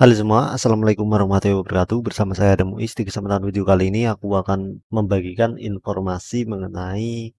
Halo semua, Assalamualaikum warahmatullahi wabarakatuh. Bersama saya Adam Muiz. Di kesempatan video kali ini aku akan membagikan informasi mengenai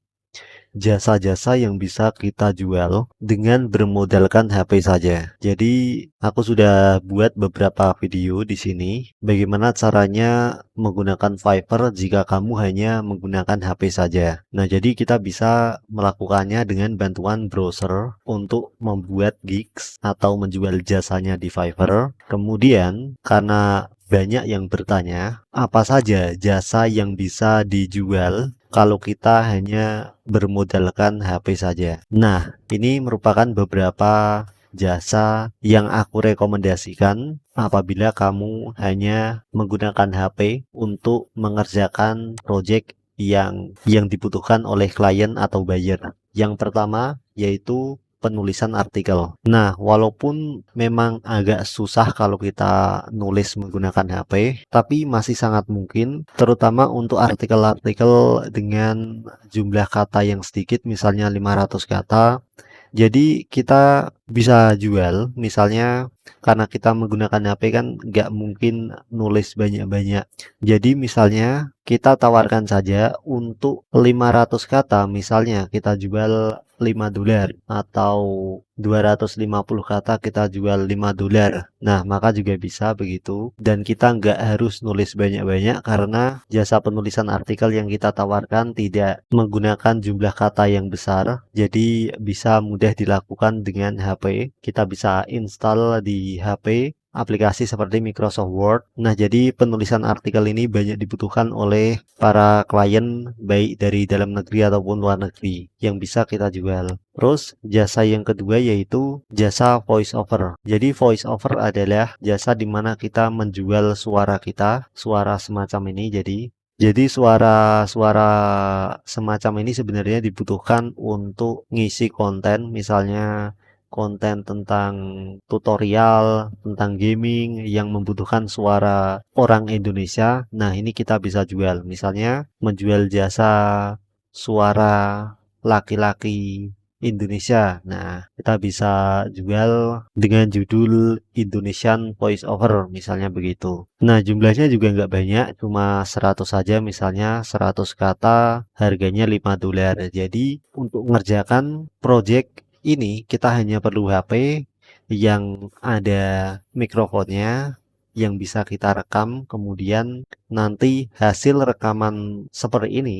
jasa-jasa yang bisa kita jual dengan bermodalkan HP saja. Jadi, aku sudah buat beberapa video di sini bagaimana caranya menggunakan Fiverr jika kamu hanya menggunakan HP saja. Nah, jadi kita bisa melakukannya dengan bantuan browser untuk membuat gigs atau menjual jasanya di Fiverr. Kemudian, karena banyak yang bertanya, apa saja jasa yang bisa dijual kalau kita hanya bermodalkan HP saja. Nah, ini merupakan beberapa jasa yang aku rekomendasikan apabila kamu hanya menggunakan HP untuk mengerjakan project yang dibutuhkan oleh klien atau buyer. Yang pertama yaitu penulisan artikel. Nah, walaupun memang agak susah kalau kita nulis menggunakan HP, tapi masih sangat mungkin, terutama untuk artikel-artikel dengan jumlah kata yang sedikit, misalnya 500 kata. Jadi kita bisa jual, misalnya karena kita menggunakan HP kan nggak mungkin nulis banyak-banyak. Jadi misalnya kita tawarkan saja untuk 500 kata, misalnya kita jual $5 atau 250 kata kita jual $5. Nah, maka juga bisa begitu. Dan kita nggak harus nulis banyak-banyak karena jasa penulisan artikel yang kita tawarkan tidak menggunakan jumlah kata yang besar. Jadi bisa mudah dilakukan dengan HP. Kita bisa install di HP aplikasi seperti Microsoft Word. Nah, jadi penulisan artikel ini banyak dibutuhkan oleh para klien baik dari dalam negeri ataupun luar negeri yang bisa kita jual. Terus jasa yang kedua yaitu jasa voice over. Jadi voice over adalah jasa di mana kita menjual suara kita, suara semacam ini. Jadi suara-suara semacam ini sebenarnya dibutuhkan untuk ngisi konten, misalnya konten tentang tutorial, tentang gaming yang membutuhkan suara orang Indonesia. Nah, ini kita bisa jual. Misalnya menjual jasa suara laki-laki Indonesia. Nah, kita bisa jual dengan judul Indonesian Voice Over, misalnya begitu. Nah, jumlahnya juga nggak banyak, cuma 100 saja, misalnya 100 kata, harganya $5. Jadi, untuk mengerjakan project ini, kita hanya perlu HP yang ada mikrofonnya, yang bisa kita rekam, kemudian nanti hasil rekaman seperti ini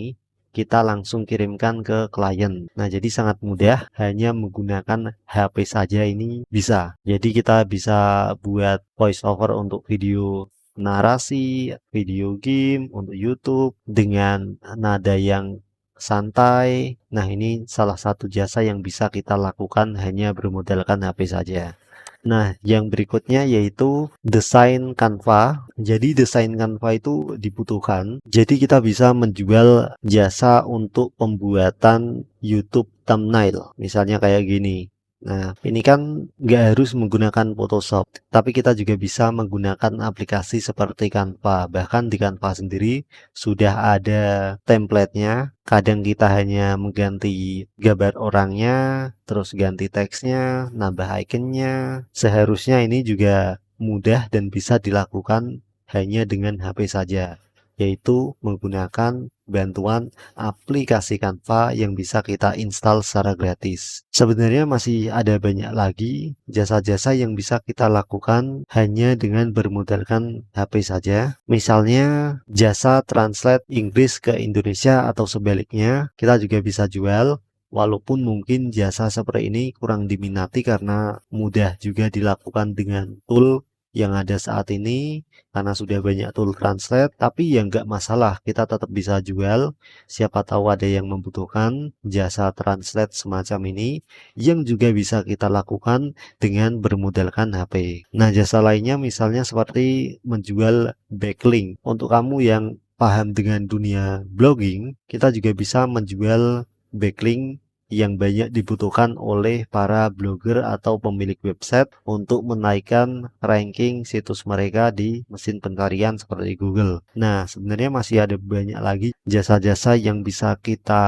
kita langsung kirimkan ke klien. Nah, jadi sangat mudah, hanya menggunakan HP saja ini bisa. Jadi kita bisa buat voice over untuk video narasi, video game, untuk YouTube dengan nada yang santai. Nah, ini salah satu jasa yang bisa kita lakukan hanya bermodalkan HP saja. Nah, yang berikutnya yaitu desain Canva. Jadi desain Canva itu dibutuhkan. Jadi kita bisa menjual jasa untuk pembuatan YouTube thumbnail. Misalnya kayak gini. Nah, ini kan nggak harus menggunakan Photoshop, tapi kita juga bisa menggunakan aplikasi seperti Canva. Bahkan di Canva sendiri sudah ada template-nya. Kadang kita hanya mengganti gambar orangnya, terus ganti teksnya, nambah ikonnya. Seharusnya ini juga mudah dan bisa dilakukan hanya dengan HP saja, yaitu menggunakan bantuan aplikasi Canva yang bisa kita install secara gratis. Sebenarnya masih ada banyak lagi jasa-jasa yang bisa kita lakukan hanya dengan bermodalkan HP saja. Misalnya jasa translate Inggris ke Indonesia atau sebaliknya, kita juga bisa jual. Walaupun mungkin jasa seperti ini kurang diminati karena mudah juga dilakukan dengan tool yang ada saat ini, karena sudah banyak tool translate, tapi ya nggak masalah, kita tetap bisa jual. Siapa tahu ada yang membutuhkan jasa translate semacam ini yang juga bisa kita lakukan dengan bermodalkan HP. Nah, jasa lainnya misalnya seperti menjual backlink. Untuk kamu yang paham dengan dunia blogging, kita juga bisa menjual backlink yang banyak dibutuhkan oleh para blogger atau pemilik website untuk menaikkan ranking situs mereka di mesin pencarian seperti Google. Nah, sebenarnya masih ada banyak lagi jasa-jasa yang bisa kita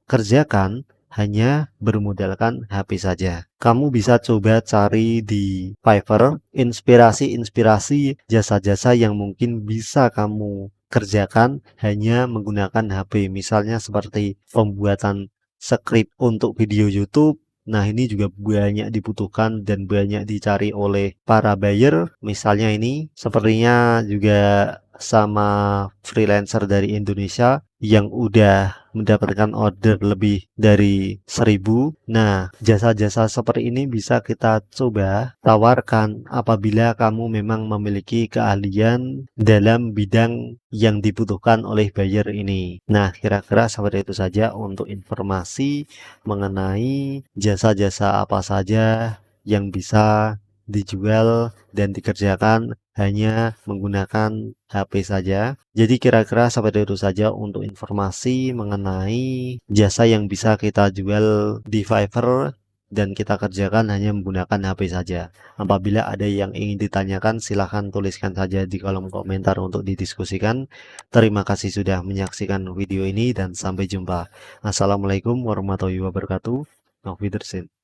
kerjakan hanya bermodalkan HP saja. Kamu bisa coba cari di Fiverr inspirasi-inspirasi jasa-jasa yang mungkin bisa kamu kerjakan hanya menggunakan HP. Misalnya seperti pembuatan skrip untuk video YouTube. Nah, ini juga banyak dibutuhkan dan banyak dicari oleh para buyer. Misalnya ini sepertinya juga sama freelancer dari Indonesia yang udah mendapatkan order lebih dari 1.000. Nah, jasa-jasa seperti ini bisa kita coba tawarkan apabila kamu memang memiliki keahlian dalam bidang yang dibutuhkan oleh buyer ini. Nah, kira-kira seperti itu saja untuk informasi mengenai jasa-jasa apa saja yang bisa dijual dan dikerjakan hanya menggunakan HP saja. Jadi kira-kira seperti itu saja untuk informasi mengenai jasa yang bisa kita jual di Fiverr dan kita kerjakan hanya menggunakan HP saja. Apabila ada yang ingin ditanyakan, silahkan tuliskan saja di kolom komentar untuk didiskusikan. Terima kasih sudah menyaksikan video ini dan sampai jumpa. Assalamualaikum warahmatullahi wabarakatuh. Auf Wiedersehen.